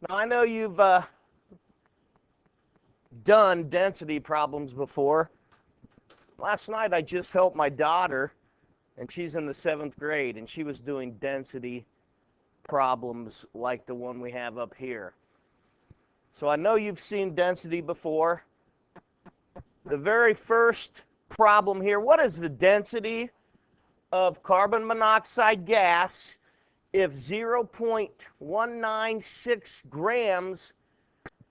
Now, I know you've done density problems before. Last night, I just helped my daughter, and she's in the 7th grade, and she was doing density problems like the one we have up here. So I know you've seen density before. The very first problem here, what is the density of carbon monoxide gas if 0.196 grams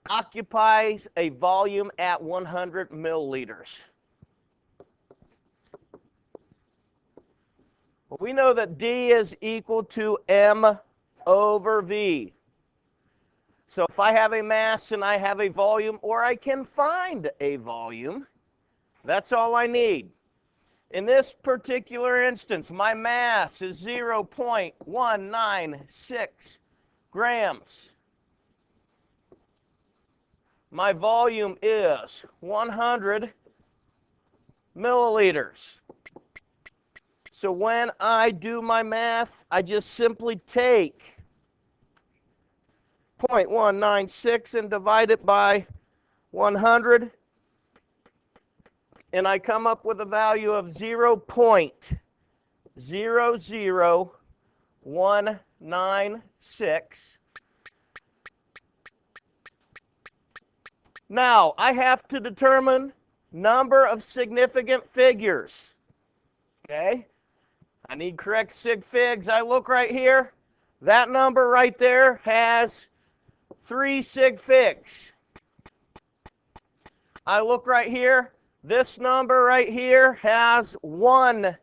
occupies a volume at 100 milliliters? Well, we know that D is equal to M over V. So if I have a mass and I have a volume, or I can find a volume, that's all I need. In this particular instance, my mass is 0.196 grams. My volume is 100 milliliters. So when I do my math, I just simply take 0.196 and divide it by 100, and I come up with a value of 0.00196. Now, I have to determine number of significant figures. Okay? I need correct sig figs. I look right here. That number right there has 3 sig figs. I look right here. This number right here has 1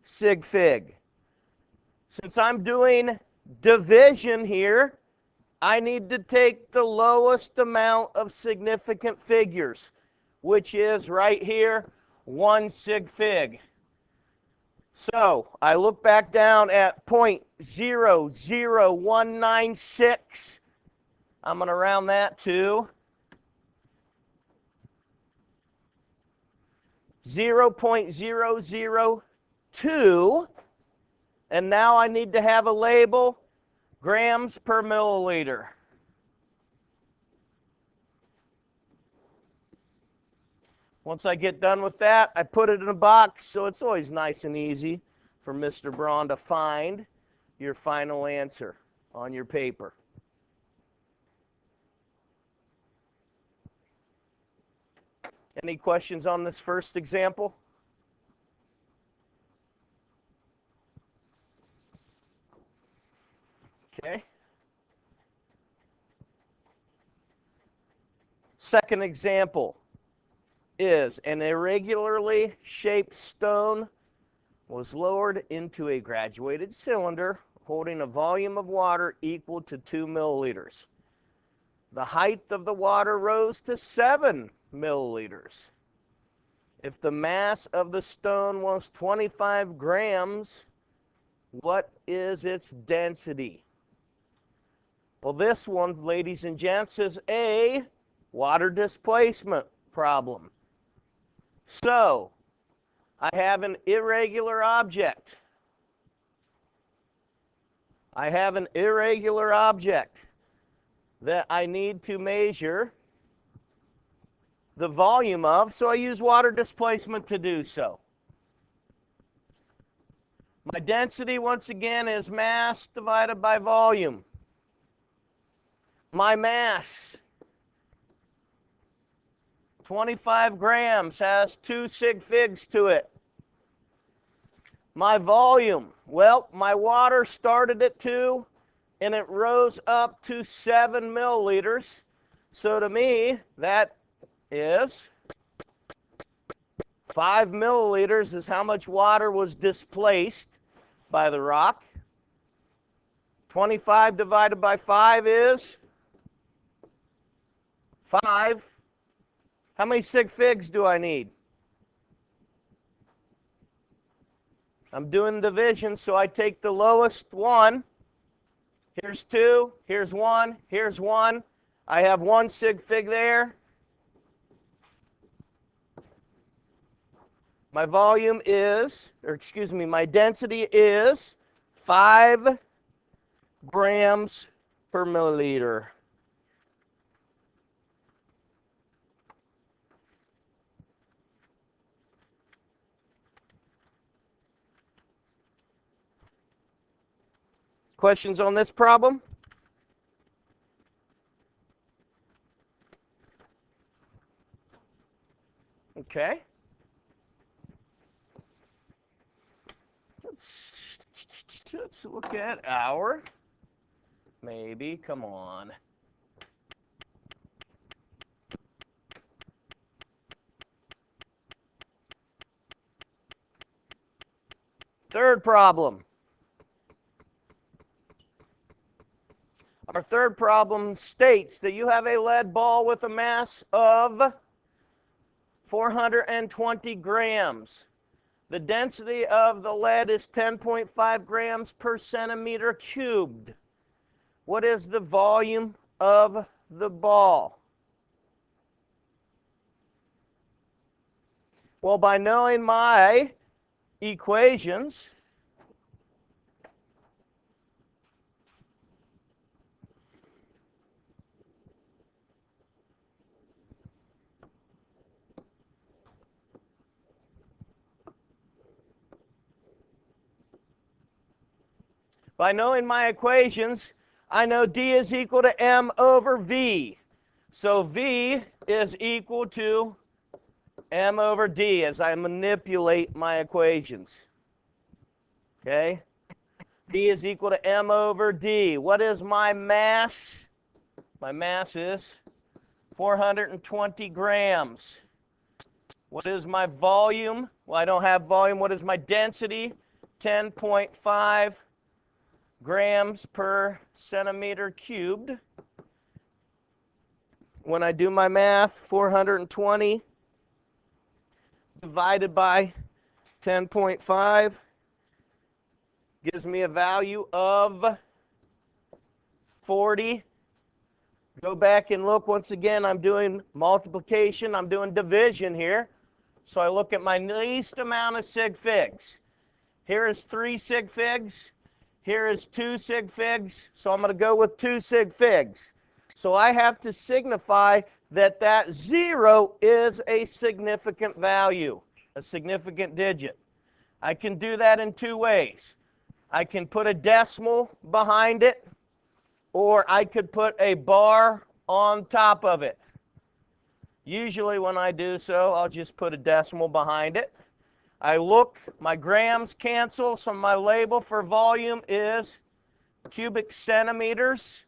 sig fig. Since I'm doing division here, I need to take the lowest amount of significant figures, which is right here, 1 sig fig. So I look back down at 0.00196. I'm going to round that to 0.002. And now I need to have a label, grams per milliliter. Once I get done with that, I put it in a box, so it's always nice and easy for Mr. Braun to find your final answer on your paper. Any questions on this first example? Okay. Second example is an irregularly shaped stone was lowered into a graduated cylinder holding a volume of water equal to 2 milliliters. The height of the water rose to 7 milliliters. If the mass of the stone was 25 grams, what is its density? Well, this one, ladies and gents, is a water displacement problem. So, I have an irregular object. I have an irregular object that I need to measure the volume of, so I use water displacement to do so. My density, once again, is mass divided by volume. My mass, 25 grams, has 2 sig figs to it. My volume, well, my water started at 2, and it rose up to 7 milliliters. So to me, that is 5 milliliters is how much water was displaced by the rock. 25 divided by 5 is 5. How many sig figs do I need? I'm doing division, so I take the lowest one. Here's 2, here's 1, here's 1. I have 1 sig fig there. My volume is, my density is 5 grams per milliliter. Questions on this problem? Okay. Let's look at our, maybe, come on. Third problem. Our third problem states that you have a lead ball with a mass of 420 grams. The density of the lead is 10.5 grams per centimeter cubed. What is the volume of the ball? Well, by knowing my equations, I know D is equal to M over V. So V is equal to M over D as I manipulate my equations. Okay? V is equal to M over D. What is my mass? My mass is 420 grams. What is my volume? Well, I don't have volume. What is my density? 10.5 grams per centimeter cubed. When I do my math, 420 divided by 10.5 gives me a value of 40. Go back and look once again. I'm doing multiplication. I'm doing division here. So I look at my least amount of sig figs. Here is 3 sig figs. Here is 2 sig figs. So I'm going to go with 2 sig figs. So I have to signify that that 0 is a significant value, a significant digit. I can do that in 2 ways. I can put a decimal behind it, or I could put a bar on top of it. Usually when I do so, I'll just put a decimal behind it. I look, my grams cancel, so my label for volume is cubic centimeters.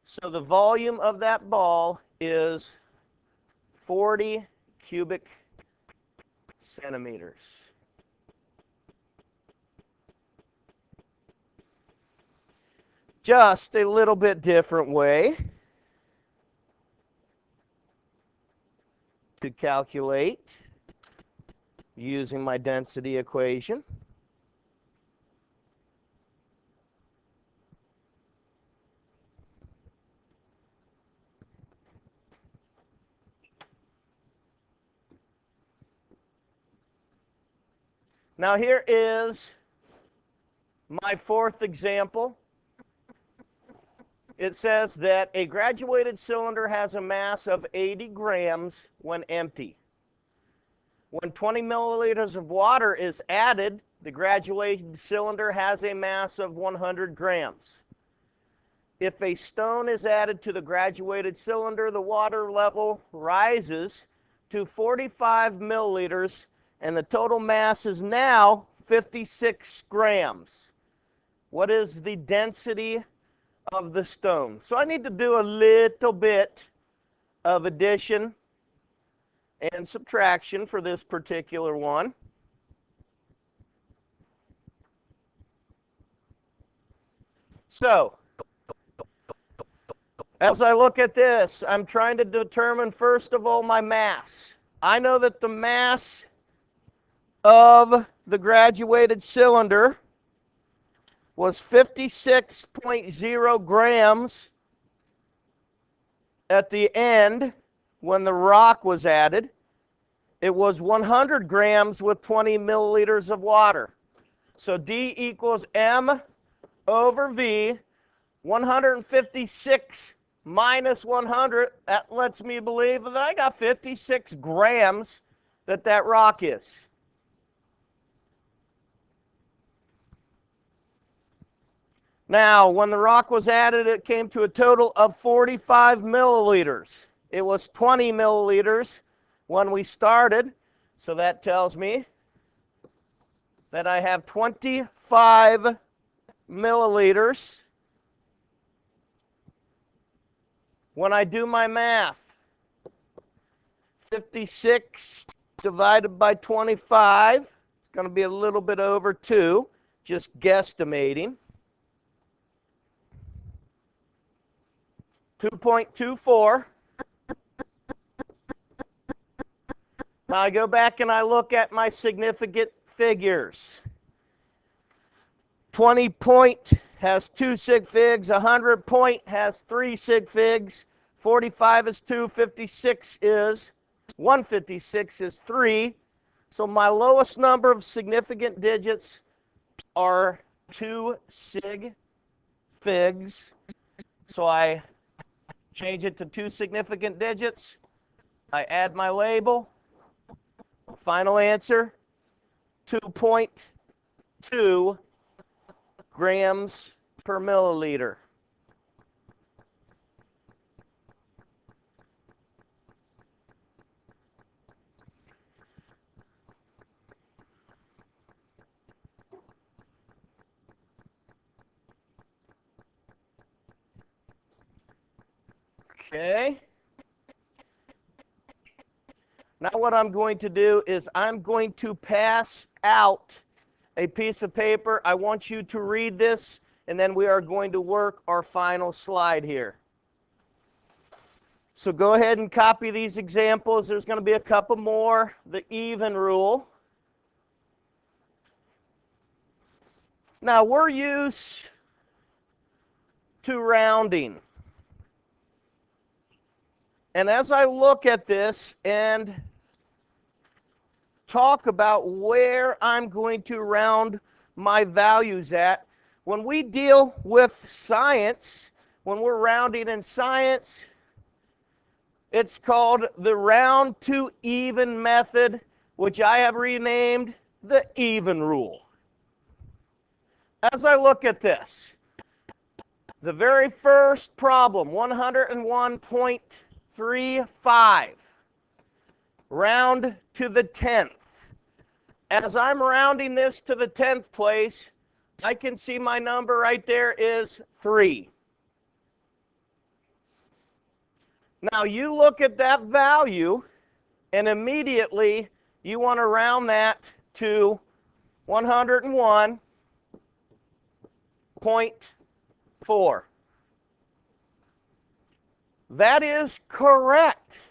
So the volume of that ball is 40 cubic centimeters. Just a little bit different way to calculate using my density equation. Now here is my fourth example. It says that a graduated cylinder has a mass of 80 grams when empty. When 20 milliliters of water is added, the graduated cylinder has a mass of 100 grams. If a stone is added to the graduated cylinder, the water level rises to 45 milliliters, and the total mass is now 56 grams. What is the density of the stone? So I need to do a little bit of addition and subtraction for this particular one. So, as I look at this, I'm trying to determine, first of all, my mass. I know that the mass of the graduated cylinder was 56.0 grams at the end when the rock was added. It was 100 grams with 20 milliliters of water. So D equals M over V. 156 minus 100, that lets me believe that I got 56 grams that rock is. Now, when the rock was added, it came to a total of 45 milliliters. It was 20 milliliters when we started, so that tells me that I have 25 milliliters when I do my math. 56 divided by 25, it's going to be a little bit over 2, just guesstimating. 2.24. Now I go back and I look at my significant figures. 20 point has 2 sig figs, 100 point has 3 sig figs, 45 is 2, 56 is 156 is 3. So my lowest number of significant digits are 2 sig figs. So I change it to 2 significant digits. I add my label. Final answer, 2.2 grams per milliliter. Okay. Now what I'm going to do is I'm going to pass out a piece of paper. I want you to read this, and then we are going to work our final slide here. So go ahead and copy these examples. There's going to be a couple more. The even rule. Now we're used to rounding. And as I look at this and talk about where I'm going to round my values at, when we deal with science, when we're rounding in science, it's called the round to even method, which I have renamed the even rule. As I look at this, the very first problem, 101.35, round to the 10th. As I'm rounding this to the 10th place, I can see my number right there is 3. Now you look at that value, and immediately you want to round that to 101.4. That is correct.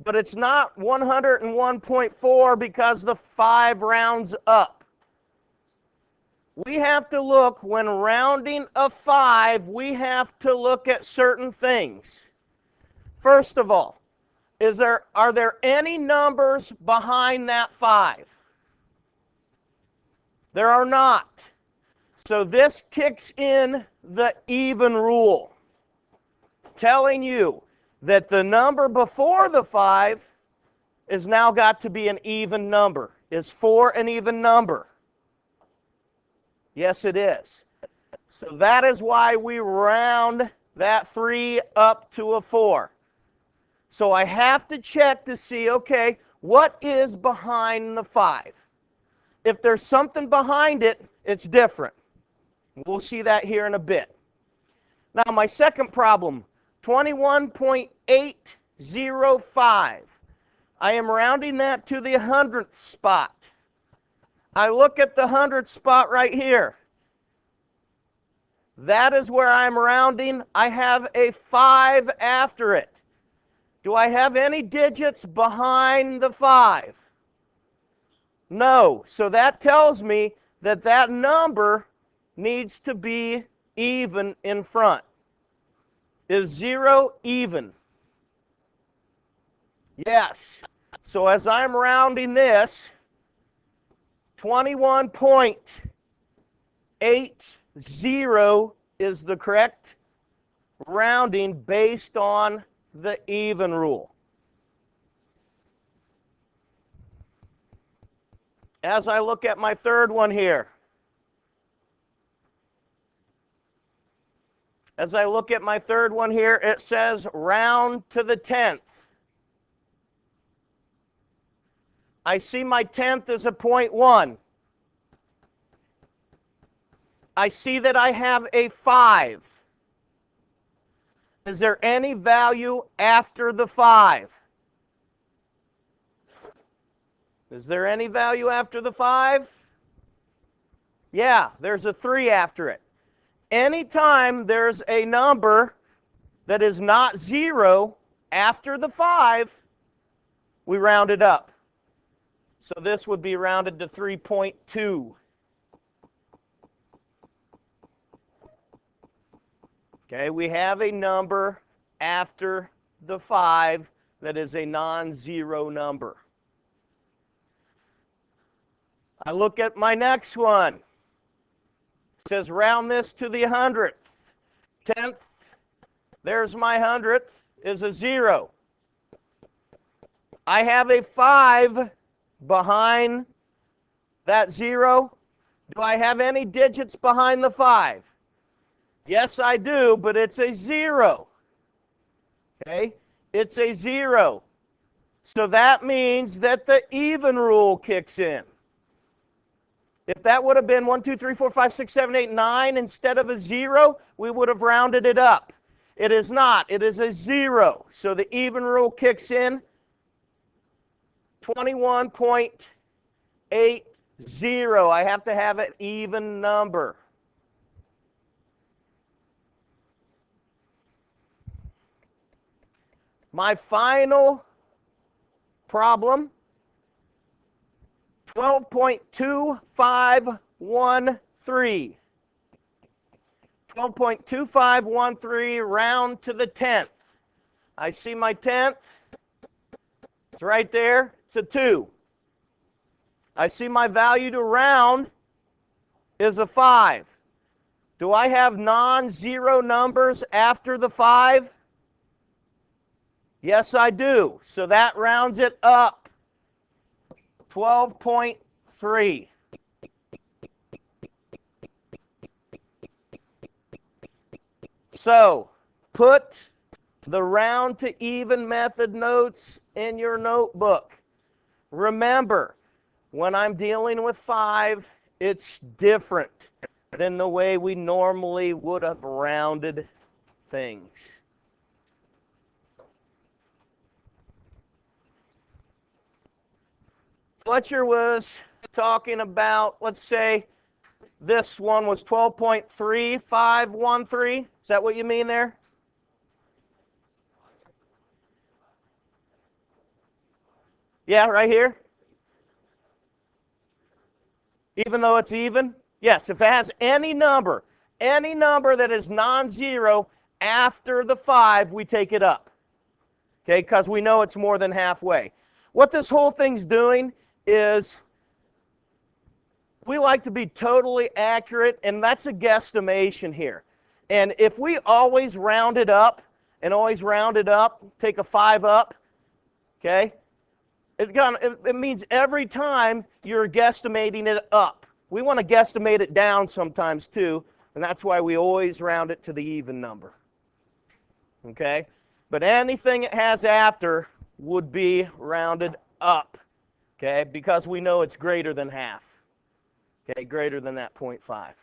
But it's not 101.4 because the 5 rounds up. We have to look, when rounding a 5, we have to look at certain things. First of all, are there any numbers behind that 5? There are not. So this kicks in the even rule, telling you that the number before the 5 is now got to be an even number. Is 4 an even number? Yes, it is. So that is why we round that 3 up to a 4. So I have to check to see, okay, what is behind the 5? If there's something behind it, it's different. We'll see that here in a bit. Now, my second problem, 21.805. I am rounding that to the 100th spot. I look at the 100th spot right here. That is where I'm rounding. I have a 5 after it. Do I have any digits behind the 5? No. So that tells me that that number needs to be even in front. Is 0 even? Yes. So as I'm rounding this, 21.80 is the correct rounding based on the even rule. As I look at my third one here, As I look at my third one here, it says round to the 10th. I see my 10th is a 0.1. I see that I have a 5. Is there any value after the 5? Is there any value after the 5? Yeah, there's a 3 after it. Anytime there's a number that is not 0 after the 5, we round it up. So this would be rounded to 3.2. Okay, we have a number after the 5 that is a non-zero number. I look at my next one. It says round this to the 100th. 10th, there's my 100th, is a 0. I have a 5 behind that 0. Do I have any digits behind the 5? Yes, I do, but it's a 0. Okay? It's a 0. So that means that the even rule kicks in. If that would have been 1, 2, 3, 4, 5, 6, 7, 8, 9 instead of a 0, we would have rounded it up. It is not. It is a 0. So the even rule kicks in. 21.80. I have to have an even number. My final problem, 12.2513. 12.2513 round to the 10th. I see my 10th. It's right there. It's a 2. I see my value to round is a 5. Do I have non-zero numbers after the 5? Yes, I do. So that rounds it up. 12.3. So put the round to even method notes in your notebook. Remember, when I'm dealing with 5, it's different than the way we normally would have rounded things. Fletcher was talking about, let's say, this one was 12.3513. Is that what you mean there? Yeah, right here? Even though it's even? Yes, if it has any number that is non-zero after the 5, we take it up. Okay, because we know it's more than halfway. What this whole thing's doing is we like to be totally accurate, and that's a guesstimation here. And if we always round it up and always round it up, take a 5 up, okay, it means every time you're guesstimating it up. We want to guesstimate it down sometimes too, and that's why we always round it to the even number. Okay? But anything it has after would be rounded up. Okay? Because we know it's greater than half. Okay? Greater than that 0.5.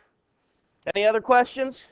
Any other questions?